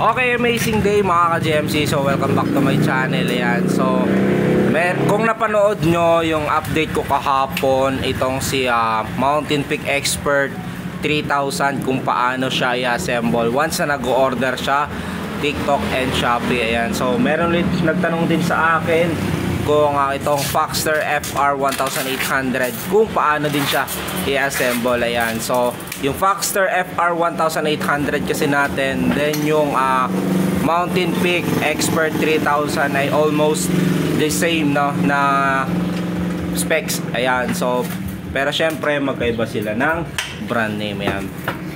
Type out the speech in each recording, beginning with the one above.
Okay, amazing day mga ka-GMC. So welcome back to my channel. Ayan. So kung napanood nyo yung update ko kahapon, itong si Mountain Peak Expert 3000, kung paano siya i-assemble once na nag-order siya TikTok and Shopee. Ayan. So meron ulit nagtanong din sa akin kung itong Foxster FR 1800 kung paano din siya i-assemble. Ayan. So yung Foxster FR 1800 kasi natin, then yung Mountain Peak Expert 3000 ay almost the same, no, na specs. Ayan. So pero syempre magkaiba sila ng brand name. Ayan.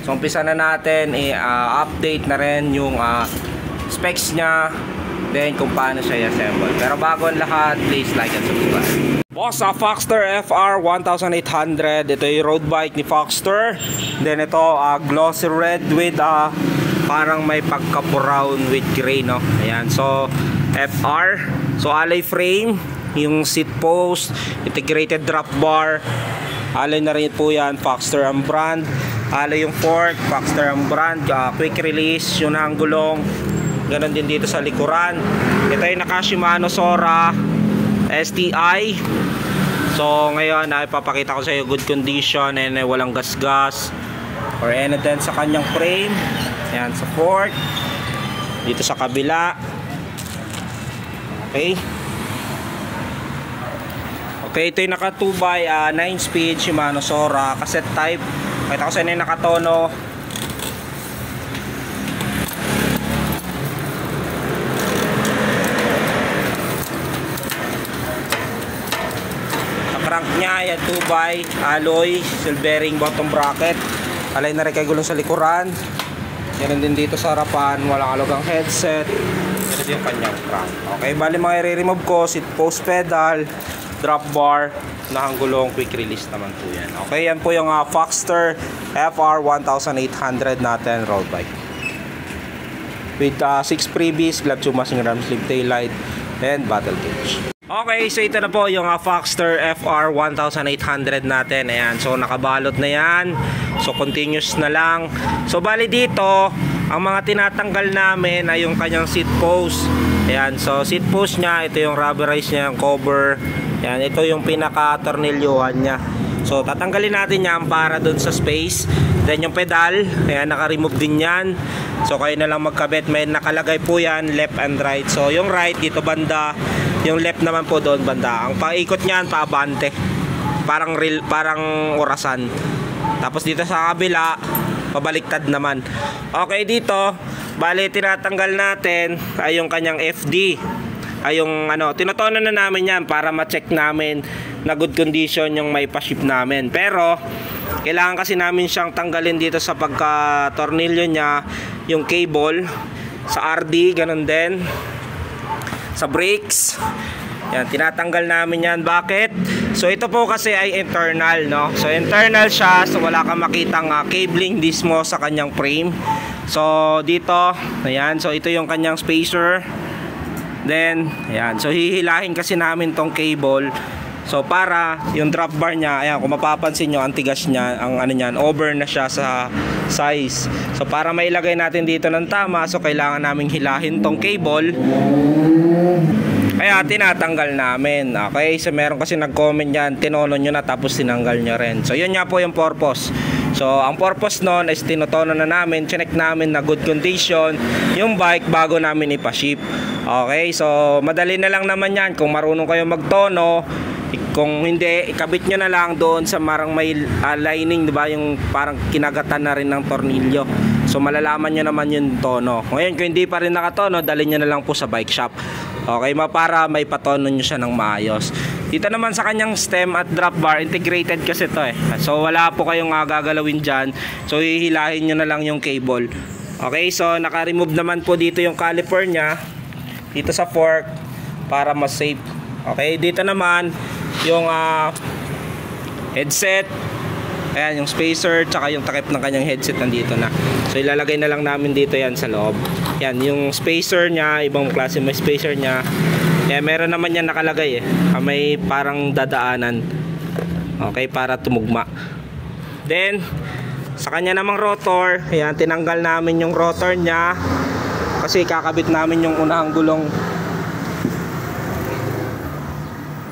So umpisa na natin i-update na rin yung specs niya, then kung paano siya i-assemble. Pero bago ang lahat, please like and subscribe. Boss, Foxster FR 1800. Ito yung road bike ni Foxster. Then ito glossy red with parang may pagka-brown with gray, no? Ayan, so FR. So alloy frame, yung seat post, integrated drop bar, alloy na rin po yan, Foxster ang brand. Alloy yung fork, Foxster ang brand. Quick release, yun ang gulong. Ganon din dito sa likuran. Ito yung naka Shimano Sora STI. So ngayon ipapakita ko sa iyo good condition and walang gasgas or anything sa kanyang frame. Ayan, sa fork, dito sa kabila. Okay. Okay, ito yung naka 2x 9 speed Shimano Sora cassette type. Pakita ko sa inyo yung nakatono. Crank niya, yan 2x alloy, steel bearing bottom bracket. Alay na rin kay gulong sa likuran. Yan din dito sa harapan, walang alogang headset. Yan yung kanyang crank. Okay, bali mga i-remove ko, seat post pedal, drop bar, nakang gulong, quick release naman po yan. Okay, yan po yung Foxster FR 1800 natin road bike. With 6 freebies, glove chumasing ram, sleeve tail light, and battle cage. Okay, so ito na po yung Foxster FR 1800 natin. Ayan, so nakabalot na yan. So continuous na lang. So bali dito, ang mga tinatanggal namin ay yung kanyang seat post. Ayan, so seat post niya, ito yung rubberized niya, yung cover. Ayan, ito yung pinaka-tornilyuhan niya. So tatanggalin natin yan para dun sa space. Then yung pedal, ayan, naka-remove din yan. So kayo na lang magkabit. May nakalagay po yan, left and right. So yung right dito banda, yung left naman po doon banda. Ang paikot niyan paabante. Parang orasan. Tapos dito sa kabila, pabaliktad naman. Okay, dito, bali tinatanggal natin ay yung kanyang FD. Ay yung tinotono na namin yan para ma-check namin na good condition yung may pa-ship namin. Pero kailangan kasi namin siyang tanggalin dito sa pagka-tornilyo niya, yung cable sa RD, ganun din sa brakes. Yan, tinatanggal namin yan. Bakit? So ito po kasi ay internal, no? So internal siya, so wala kang makitang cabling dismo sa kanyang frame. So dito, ayan, so ito yung kanyang spacer. Then, ayan, so hihilahin kasi namin tong cable. So para yung drop bar niya, ayan, kung mapapansin nyo, ang tigas niya, ang niyan, over na siya sa size. So para mailagay natin dito ng tama, so kailangan naming hilahin tong cable. Kaya tinatanggal namin. Okay, so meron kasi nag-comment yan, tinono nyo na tapos tinanggal nyo rin. So yun nga po yung purpose. So ang purpose nun is tinotono na namin, chinek namin na good condition yung bike bago namin ipaship. Okay, so madali na lang naman yan kung marunong kayo magtono. Kung hindi, ikabit nyo na lang doon sa marang may lining, diba? Yung parang kinagatan na rin ng tornilyo. So malalaman nyo naman yung tono. Ngayon kung hindi pa rin nakatono, dalhin nyo na lang po sa bike shop. Okay, para may patono nyo siya ng maayos. Dito naman sa kanyang stem at drop bar, integrated kasi to eh. So wala po kayong gagalawin dyan. So hihilahin nyo na lang yung cable. Okay, so naka-remove naman po dito yung caliper nya, dito sa fork, para mas safe. Okay, dito naman yung headset. Ayan, yung spacer, tsaka yung takip ng kanyang headset nandito na. So ilalagay na lang namin dito yan sa loob. Yan, yung spacer nya, ibang klase may spacer nya. Kaya meron naman yan nakalagay eh. May parang dadaanan. Okay, para tumugma. Then, sa kanya namang rotor, ayan, tinanggal namin yung rotor nya. Kasi kakabit namin yung unahang gulong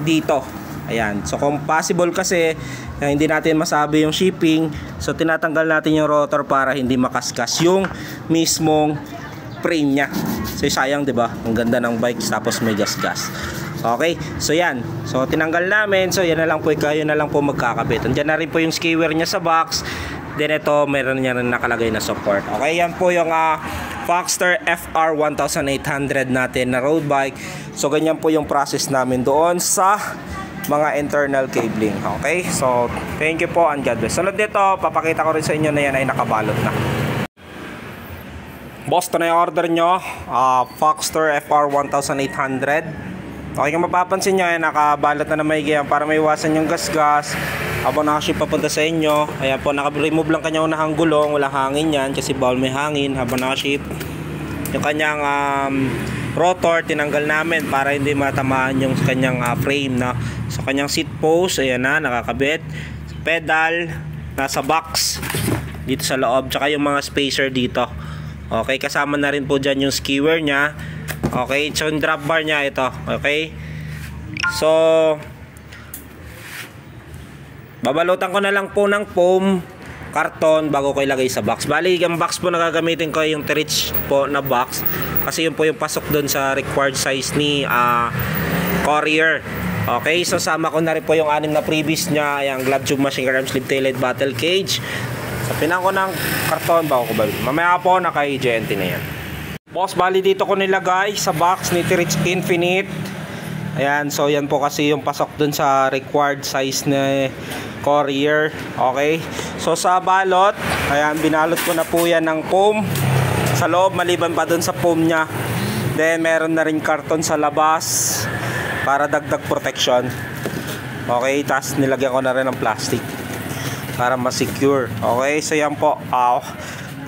dito. Ayan. So kung possible kasi na hindi natin masabi yung shipping, so tinatanggal natin yung rotor para hindi makaskas yung mismong frame niya. So sayang, 'di ba? Ang ganda ng bike tapos may gas-gas. Okay? So yan. So tinanggal namin. So yan na lang po, kayo na lang po magkakabit. Andiyan na rin po yung skewer niya sa box. Then ito, meron niya rin nakalagay na support. Okay, yan po yung Foxster FR 1800 natin na road bike. So ganyan po yung process namin doon sa mga internal cabling. Okay, so thank you po and God bless. Sunod dito, papakita ko rin sa inyo na yan ay nakabalot na. Boss, ito na yung order nyo, Foxster FR 1800. Okay, kung mapapansin nyo, ay nakabalot na maigi yan para may iwasan yung gas-gas habang nakaship papunta sa inyo. Ayan po, naka-remove lang kanya unahang gulong, walang hangin yan kasi bawal may hangin habang nakaship. Yung kanyang rotor tinanggal namin para hindi matamaan yung kanyang frame na. So kanyang seat post, ayan na, nakakabit. Pedal, nasa box dito sa loob, tsaka yung mga spacer dito. Okay, kasama na rin po dyan yung skewer nya. Okay, so yung drop bar nya ito. Okay, so babalutan ko na lang po ng foam karton bago ko ilagay sa box. Bali, yung box po na gagamitin ko yung 3-inch po na box kasi yun po yung pasok doon sa required size ni Courier. Okay, so sama ko na rin po yung 6 na previous nya, yung glove tube, machine arm sleeve, taillight, battle cage. So pinang ko ng karton bago ko balik. Mamaya po naka-JNT na yan. Boss, bali dito ko nilagay sa box ni T-Rex Infinite. Ayan, so yan po kasi yung pasok dun sa required size na Courier. Okay, so sa balot, ayan, binalot ko na po yan ng foam sa loob, maliban pa dun sa foam nya. Then meron na rin karton sa labas para dagdag protection. Okay, tas nilagyan ko na rin ng plastic para ma-secure. Okay, so yan po,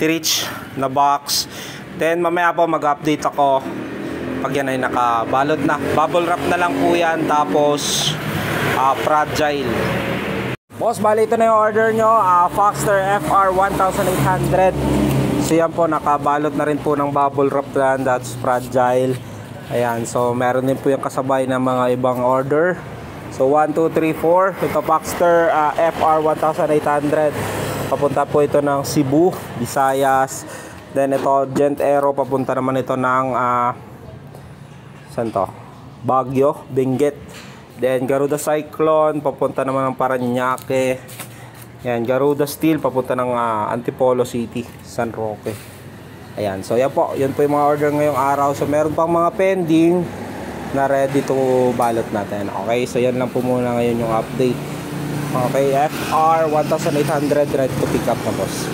T-Rex na box. Then mamaya po mag-update ako pag yan ay nakabalot na. Bubble wrap na lang po yan, tapos fragile. Boss, bali ito na yung order nyo, Foxster FR 1800. So yan po, nakabalot na rin po ng bubble wrap yan, that's fragile. Ayan, so meron din po yung kasabay ng mga ibang order. So 1, 2, 3, 4. Ito Foxster FR 1800. Papunta po ito ng Cebu, Visayas. Then ito Gent Aero, papunta naman ito ng saan to? Baguio, Benguet. Then Garuda Cyclone, papunta naman ng Parañaque. Yan, Garuda Steel, papunta ng Antipolo City, San Roque. Ayan, so yan po, yun po yung mga order ngayong araw. So meron pang mga pending na ready to balot natin. Okay, so yan lang po muna ngayon yung update. Okay, FR 1800 ready to pick up na, boss.